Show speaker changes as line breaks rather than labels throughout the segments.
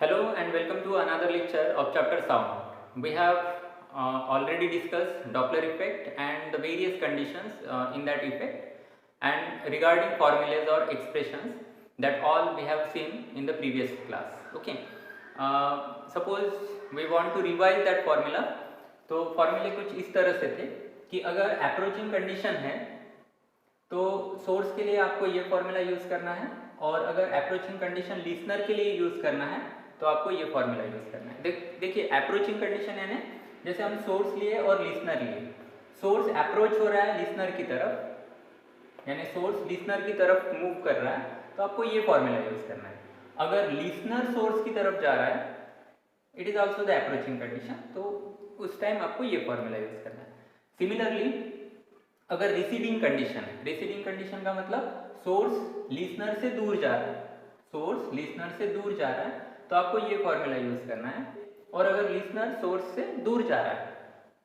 Hello and welcome to another lecture of chapter sound. We have already discussed Doppler effect and the various conditions in that effect, and regarding formulas or expressions, that all we have seen in the previous class. Okay. Suppose we want to revise that formula. तो फॉर्मूले कुछ इस तरह से थे कि अगर approaching condition है तो सोर्स के लिए आपको ये फॉर्मूला यूज़ करना है, और अगर अप्रोचिंग कंडीशन लिसनर के लिए यूज़ करना है तो आपको ये फॉर्मूला यूज़ करना है। देखिए अप्रोचिंग कंडीशन यानी जैसे हम सोर्स लिए और लिसनर लिए, सोर्स अप्रोच हो रहा है लिसनर की तरफ, यानी सोर्स लिसनर की तरफ मूव कर रहा है, तो आपको ये फॉर्मूला यूज़ करना है। अगर लिसनर सोर्स की तरफ जा रहा है, it is also the approaching condition, तो उस टाइम आपको ये फॉर्मूला यूज़ करना है। सिमिलरली अगर रिसीडिंग कंडीशन है, रिसीडिंग कंडीशन का मतलब सोर्स लिसनर से दूर जा रहा है, सोर्स लिसनर से दूर जा रहा है तो आपको ये फॉर्मूला यूज़ करना है, और अगर लिसनर सोर्स से दूर जा रहा है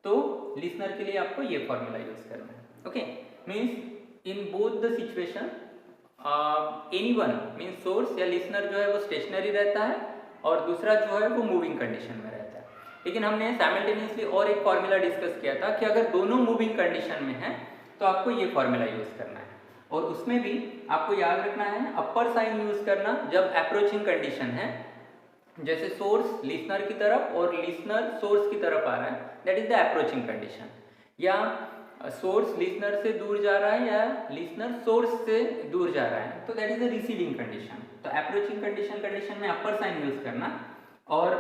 तो लिसनर के लिए आपको ये फॉर्मूला यूज़ करना है। Okay, means in both the situation anyone means source या लिसनर जो है वो स्टेशनरी रहता है और दूसरा जो है वो मूविंग कंडीशन में रहता है। लेकिन हमने साइमल्टेनियसली और एक फॉर्मूला डिस्कस किया था कि अगर दोनों मूविंग कंडीशन में है तो आपको ये फॉर्मूला यूज़ करना है, और उसमें भी आपको याद रखना है अपर साइन यूज़ करना जब अप्रोचिंग कंडीशन है, जैसे सोर्स लिसनर की तरफ और लिसनर सोर्स की तरफ आ रहा है, that is the approaching condition. या सोर्स लिसनर से दूर जा रहा है या लिसनर सोर्स से दूर जा रहा है, तो that is the receding condition. तो अप्रोचिंग कंडीशन में अपर साइन यूज करना, और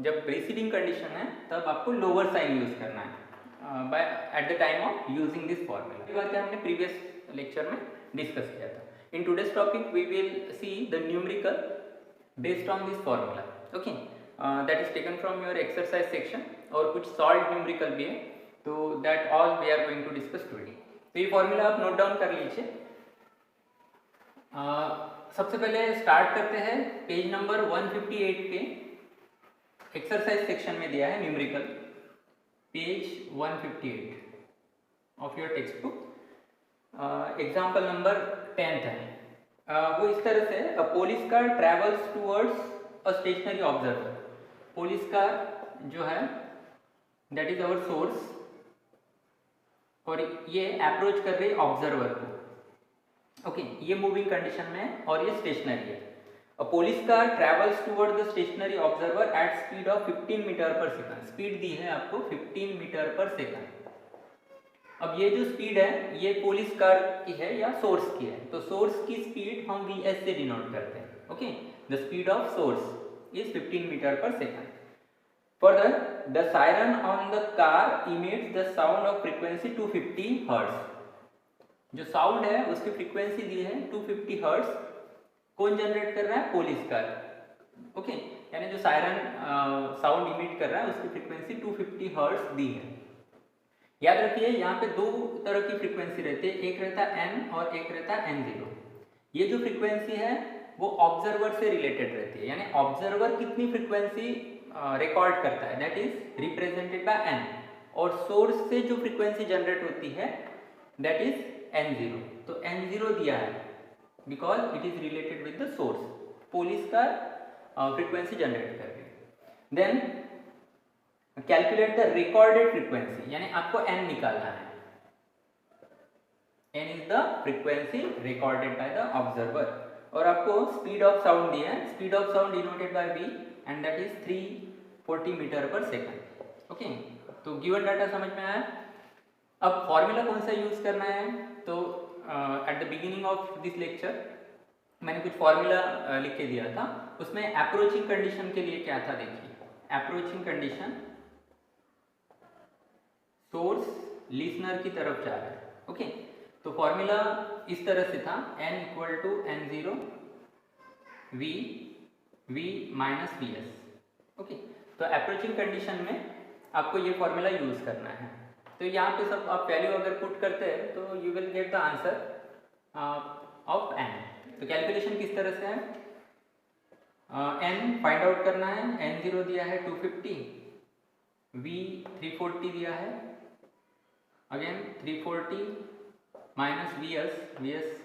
जब रिसीडिंग कंडीशन है तब आपको लोअर साइन यूज करना है by at the time of using this formula. ये बातें हमने प्रीवियस लेक्चर में डिस्कस किया था। In today's topic we will see the numerical based on this formula. Okay, that is taken from your exercise section, और कुछ solve numerical भी है, तो that all we are going to discuss today. तो ये formula आप note down कर लीजिए। सबसे पहले स्टार्ट करते हैं पेज नंबर 158 के एक्सरसाइज सेक्शन में दिया है numerical, page 158 of your text book. Example number 10 है। वो इस तरह से अ police car travels towards a stationary observer. Police car जो है दैट इज आवर सोर्स, और ये अप्रोच कर रही है ऑब्जर्वर को। ओके, ये मूविंग कंडीशन में है और ये स्टेशनरी है। A police car travels toward the stationary observer at speed of 15 metre पर सेकंड। स्पीड दी है आपको 15 मीटर पर सेकंड। अब ये जो स्पीड है ये पुलिस कार की है या सोर्स की है, तो सोर्स की स्पीड हम Vs से डिनोट करते हैं। Okay, the speed of source is 15 metre पर second. Further the siren on the car emits the sound of frequency 250 hertz. जो साउंड है उसकी फ्रीक्वेंसी दी है 250 हर्ट्ज। कौन जनरेट कर रहा है? Police car. ओके, यानी जो सायरन साउंड इमिट कर रहा है उसकी फ्रीक्वेंसी 250 हर्ट्ज दी है। याद रखिए यहाँ पे दो तरह की फ्रीक्वेंसी रहती है, एक रहता है n और एक रहता है n0। ये जो फ्रीक्वेंसी है वो ऑब्जर्वर से रिलेटेड रहती है, यानी ऑब्जर्वर कितनी फ्रीक्वेंसी रिकॉर्ड करता है that is represented bye n, और सोर्स से जो फ्रीक्वेंसी जनरेट होती है दैट इज n0। तो n0 दिया है because it is related with the source. Police का फ्रीक्वेंसी जनरेट कर रही है। Then calculate the recorded frequency, यानी आपको n निकालना है। n is the frequency recorded by the observer, और आपको स्पीड ऑफ साउंड दिया है। Speed of sound denoted by v and that is 340 metre पर सेकंड। ओके, तो गिवन डाटा समझ में आया। अब फॉर्मूला कौन सा यूज करना है, तो at the beginning of this lecture मैंने कुछ फॉर्मूला लिख के दिया था, उसमें अप्रोचिंग कंडीशन के लिए क्या था देखिए। अप्रोचिंग कंडीशन सोर्स लिसनर की तरफ जा रहा है। ओके, तो फॉर्मूला इस तरह से था n equal to n0 v minus vs। Okay, तो अप्रोचिंग कंडीशन में आपको ये फॉर्मूला यूज करना है। तो यहाँ पे सब आप वैल्यू अगर पुट करते हैं तो you will get the answer of n। तो कैलकुलेशन किस तरह से है, n फाइंड आउट करना है। n0 दिया है 250, v 340 दिया है, again 340 minus vs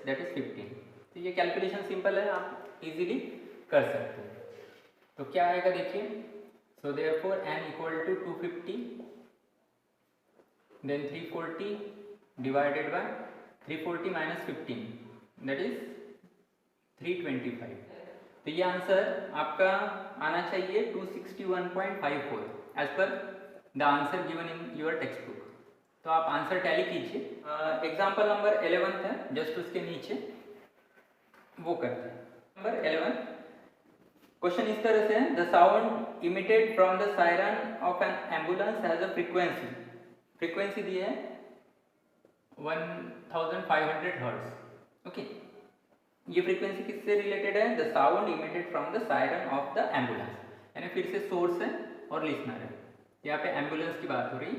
that is 15। तो ये कैलकुलेशन सिंपल है, आप इजीली कर सकते हैं। तो क्या आएगा देखिए, so therefore n equal to 250 then 340 divided by 340 minus 15 that is 325। तो ये आंसर आपका आना चाहिए 261.54 as per the answer given in your textbook. तो आप आंसर टैली कीजिए। एग्जाम्पल नंबर 11 है, जस्ट उसके नीचे वो करते हैं। नंबर 11 क्वेश्चन इस तरह से है, the sound emitted from the siren of an ambulance has a frequency दी है 1500 हर्ट्ज। ओके, ये फ्रीक्वेंसी किससे रिलेटेड है? The sound emitted from the siren of the ambulance, यानी फिर से सोर्स है और लिसनर है। यहाँ पे एम्बुलेंस की बात हो रही,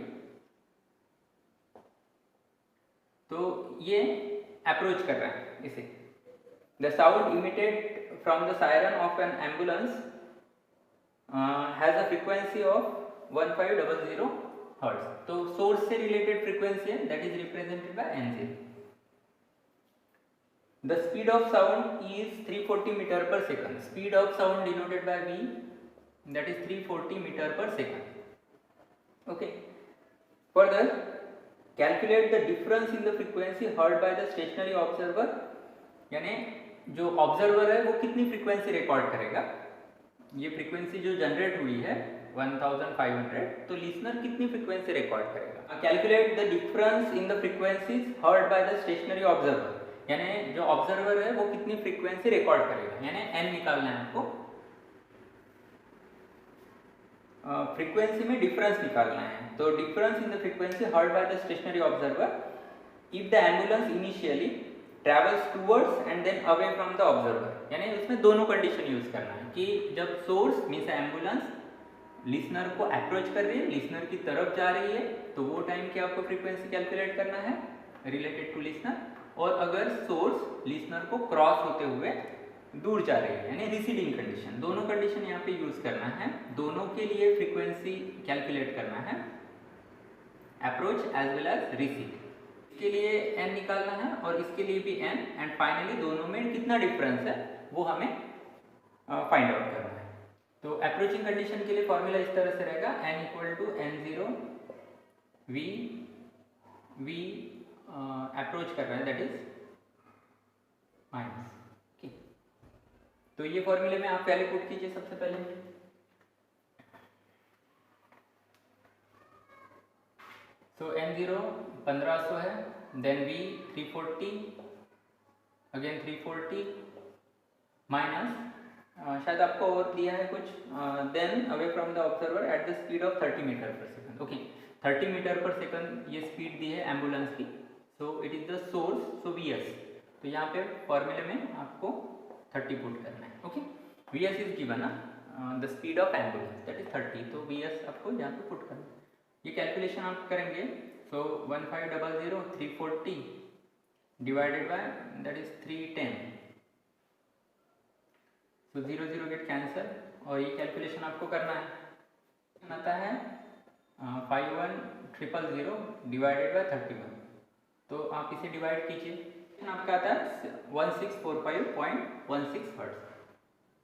तो ये अप्रोच कर रहा है इसे। The sound emitted from the siren of an ambulance has a frequency of 1500 hertz. तो सोर्स से रिलेटेड फ्रीक्वेंसी है, that is represented bye NZ। The speed of sound is 340 meter per second. Speed of sound denoted by V, that is 340 meter per second. Okay. Further, calculate the difference in the frequency heard by the stationary observer. यानी जो observer है वो कितनी frequency record करेगा। ये frequency जो generate हुई है 1500, तो लिसनर कितनी फ्रीक्वेंसी रिकॉर्ड करेगा। Calculate the difference in the frequencies heard by the stationary observer, यानी जो ऑब्जर्वर है वो कितनी फ्रीक्वेंसी रिकॉर्ड करेगा, यानी n निकालना है आपको। फ्रीक्वेंसी में डिफरेंस निकालना है, तो difference in the frequency heard by the stationary observer if the ambulance initially travels towards and then away from the observer, यानी उसमें दोनों कंडीशन यूज करना है कि जब सोर्स मीन्स एम्बुलेंस लिसनर को अप्रोच कर रही है, लिसनर की तरफ जा रही है, तो वो टाइम की आपको फ्रीक्वेंसी कैलकुलेट करना है रिलेटेड टू लिसनर। और अगर सोर्स लिसनर को क्रॉस होते हुए दूर जा रही है, यानी रिसीडिंग कंडीशन, दोनों कंडीशन यहाँ पे यूज करना है। दोनों के लिए फ्रीक्वेंसी कैलकुलेट करना है, approach as well as recede. इसके लिए n निकालना है और इसके लिए भी n, एंड फाइनली दोनों में कितना डिफरेंस है वो हमें फाइंड आउट करना है। तो अप्रोचिंग कंडीशन के लिए फॉर्मूला इस तरह से रहेगा, n equal to n0 v approach कर रहा है दैट इज माइनस। तो ये फॉर्मूले में आप वैल्यू पुट कीजिए सबसे पहले। सो n0 1500 है, देन v 340, अगेन 340 माइनस शायद आपको और दिया है कुछ, then away from the observer at the speed of 30 metre पर सेकंड। ओके, 30 मीटर पर सेकंड ये स्पीड दी है एम्बुलेंस की, so it is the source, so Vs। तो यहाँ पे फॉर्मूले में आपको 30 पुट करना है। Okay, Vs is given the speed of ambulance that is 30, तो Vs आपको यहाँ पे पुट करना है। ये कैलकुलेशन आप करेंगे, सो 1500 340 डिवाइडेड बाय दैट इज 310, तो 0 0 गेट कैंसल, और ये कैलकुलेशन आपको करना है। आता है 51000 डिवाइडेड बाय 31, तो आप इसे डिवाइड कीजिए, आपका आता है 1645.16 हर्ट्ज।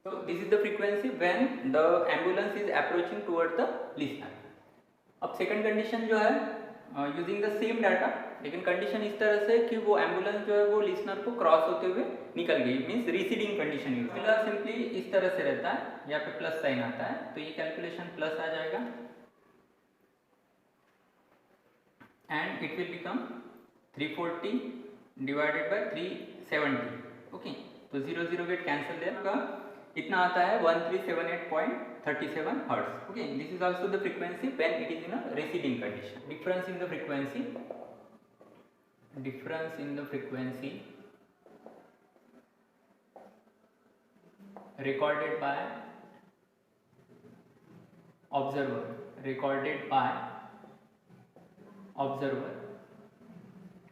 तो this is the frequency when the ambulance is approaching toward the listener. अब सेकंड कंडीशन जो है यूजिंग द सेम डाटा, लेकिन कंडीशन इस तरह से कि वो एम्बुलेंस जो है वो लिसनर को क्रॉस होते हुए निकल गई, means receding condition use. Simply इस तरह से रहता है, यहाँ पे प्लस साइन आता है, तो ये कैलकुलेशन प्लस आ जाएगा and it will become 340 divided bye 370। Okay, तो 0 0 गेट कैंसिल देगा, इतना आता है 1378.37 hertz. Okay, this is also the frequency when it is in a receding condition. Difference in the frequency recorded by observer,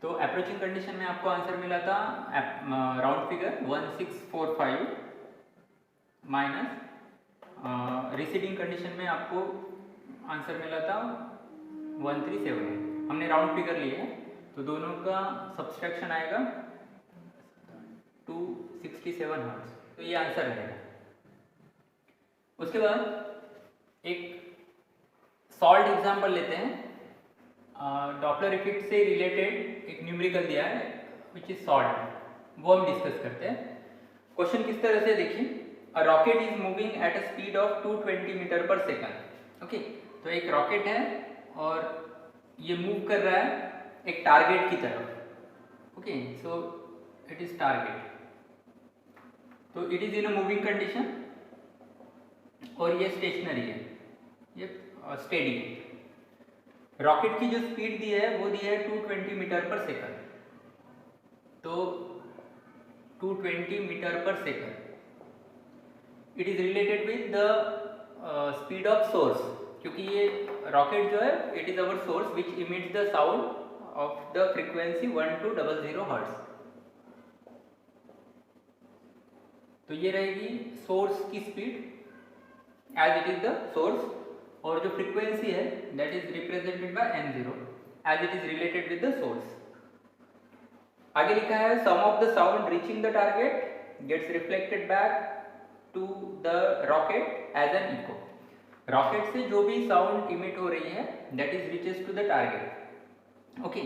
तो approaching condition में आपको answer मिला था round figure 1645 minus, receding condition में आपको आंसर मिला था 1378। हमने राउंड फिगर लिए है, तो दोनों का सब्सट्रैक्शन आएगा 267 हर्ट्ज, तो ये आंसर रहेगा। उसके बाद एक सॉल्ट एग्जाम्पल लेते हैं। डॉपलर इफेक्ट से रिलेटेड एक न्यूमेरिकल दिया है विच इज सॉल्ट, वो हम डिस्कस करते हैं। क्वेश्चन किस तरह से देखिए, a rocket is moving at a speed of 220 metre पर सेकंड। ओके, तो एक रॉकेट है और ये मूव कर रहा है एक टारगेट की तरफ। Okay, so it is target, तो it is in a moving condition और ये स्टेशनरी है, ये स्टेडी है। रॉकेट की जो स्पीड दी है वो दी है 220 मीटर पर सेकंड। तो 220 मीटर पर second it is related with the speed of source, क्योंकि ये रॉकेट जो है it is our source which emits the sound of the frequency 1200 hertz. तो ये रहेगी सोर्स की speed as it is the source, और जो फ्रीक्वेंसी है that is represented by n0 as it is related with the source. आगे लिखा है some of the sound reaching the target gets reflected back to the rocket as an echo. Rocket से जो भी sound emit हो रही है that is reaches to the target. Okay,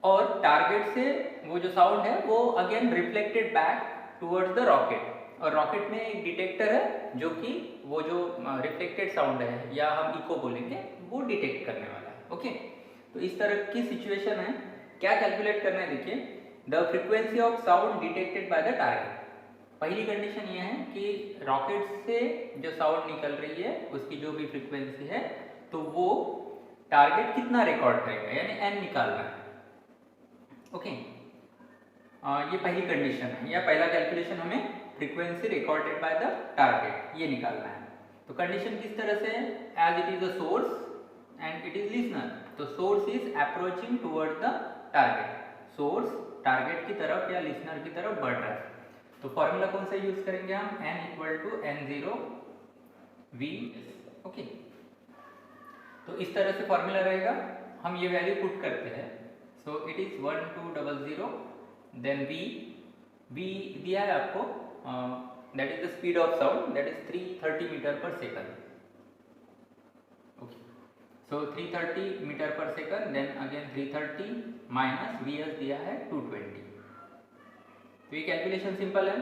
और टारगेट से वो जो साउंड है वो again reflected back towards the rocket, और रॉकेट में एक डिटेक्टर है जो कि वो जो रिफ्लेक्टेड साउंड है या हम इको बोलेंगे वो डिटेक्ट करने वाला है। ओके, तो इस तरह की सिचुएशन है। क्या कैलकुलेट करना है, देखिए the frequency of sound detected by the target. पहली कंडीशन ये है कि रॉकेट से जो साउंड निकल रही है उसकी जो भी फ्रीक्वेंसी है तो वो टारगेट कितना रिकॉर्ड करेगा, यानी n निकालना है। ओके, ये पहली कंडीशन है या पहला कैलकुलेशन, हमें frequency recorded by the target ये निकालना है। तो कंडीशन किस तरह से है, as it is a source and it is listener, तो source is approaching toward the target, source target की तरफ या लिसनर की तरफ बढ़ रहा है। तो फॉर्मूला कौन सा यूज करेंगे हम, n equal to n0 v। Okay, तो इस तरह से फॉर्मूला रहेगा, हम ये वैल्यू पुट करते हैं। So it is 1200, then v दिया है आपको, that is the speed of sound, that is 330 metre पर सेकंड। ओके, सो 330 मीटर पर second, then again 330 minus vs दिया है 220। तो ये कैलकुलेशन सिंपल है,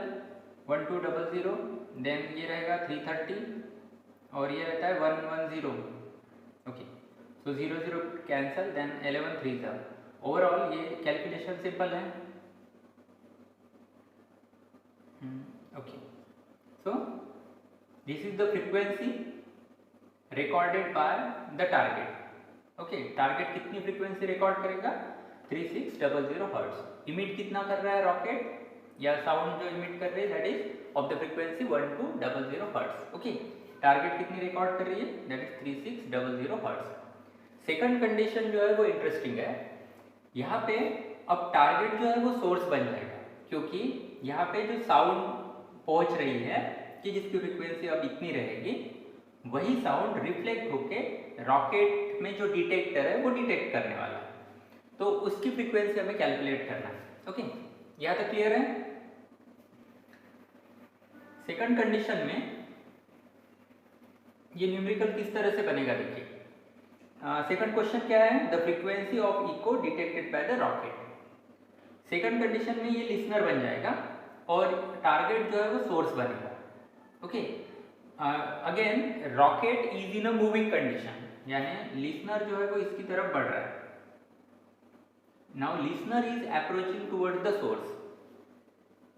1200, देन ये रहेगा 330 और ये रहता है 110। ओके, सो 00 कैंसल, देन 11 3 था। ओवरऑल ये कैलकुलेशन सिंपल है। Okay, so this is the frequency recorded by the target. Okay, target कितनी फ्रीक्वेंसी रिकॉर्ड करेगा, 3600 हर्ट्ज। इमिट कितना कर रहा है रॉकेट या साउंड जो इमिट कर रही है that is of the frequency 1200 hertz. Okay, target कितनी रिकॉर्ड कर रही है, that is 3600 hertz. Second condition जो है वो इंटरेस्टिंग है। यहाँ पे अब टारगेट जो है वो सोर्स बन जाएगा, क्योंकि यहाँ पे जो साउंड पहुंच रही है कि जिसकी फ्रीक्वेंसी अब इतनी रहेगी, वही साउंड रिफ्लेक्ट होके रॉकेट में जो डिटेक्टर है वो डिटेक्ट करने वाला है, तो उसकी फ्रीक्वेंसी हमें कैलकुलेट करना है। ओके, यहाँ तक क्लियर है। सेकंड कंडीशन में ये न्यूमेरिकल किस तरह से बनेगा, देखिए सेकंड क्वेश्चन क्या है, the frequency of echo detected by the rocket. Second condition में ये लिसनर बन जाएगा और टारगेट जो है वो सोर्स बनेगा। Okay, again rocket is in a moving condition, यानी लिसनर जो है वो इसकी तरफ बढ़ रहा है। Now listener is approaching towards the source.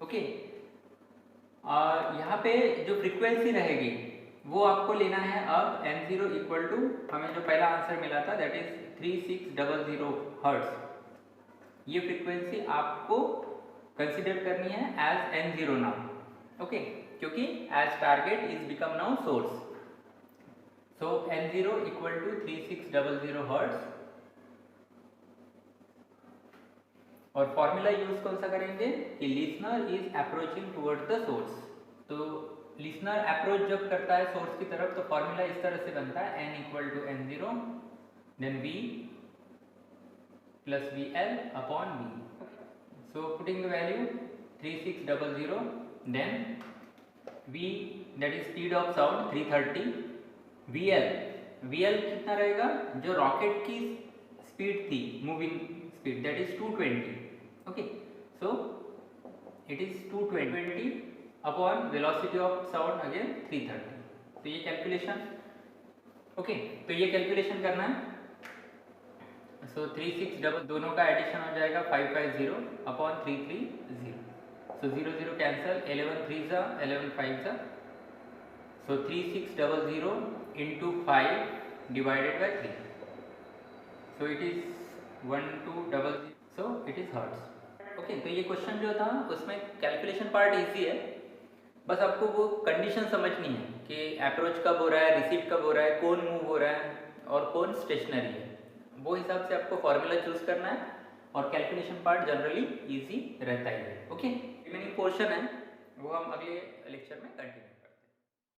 Okay, यहाँ पे जो फ्रीक्वेंसी रहेगी वो आपको लेना है अब n0 इक्वल टू, हमें जो पहला आंसर मिला था दैट इज 3600 हर्ट्ज। ये फ्रीक्वेंसी आपको कंसिडर करनी है एज n0 नाउ। ओके, क्योंकि as target is become now source, so n0 equal to 3600 hertz. और फॉर्मूला यूज कौन सा करेंगे कि listener is approaching towards the source. तो लिसनर अप्रोच जब करता है सोर्स की तरफ तो फॉर्मूला इस तरह से बनता है, n equal to n0 then v plus vl upon v। So putting the value 3600 then v that is speed of sound 330, vl कितना रहेगा, जो रॉकेट की स्पीड थी, moving speed, that is 220. Okay, so it is 220 upon velocity of sound again 330. तो ये calculation, okay, तो ये कैलकुलेशन करना है. सो 36 दोनों का एडिशन हो जाएगा 550 अपॉन 330. सो 0 0 कैंसल, 11 3 जा 11 5 जा. So 3600 into 5 divided by 3. So it is 1200. So it is hertz. Okay, तो ये क्वेश्चन जो था उसमें कैलकुलेशन पार्ट इजी है, बस आपको वो कंडीशन समझनी है कि अप्रोच कब हो रहा है, रिसीव कब हो रहा है, कौन मूव हो रहा है और कौन स्टेशनरी है. वो हिसाब से आपको फॉर्मूला चूज करना है और कैलकुलेशन पार्ट जनरली इजी रहता ही है. ओके, रिमेनिंग पोर्शन है वो हम अगले लेक्चर में कंटिन्यू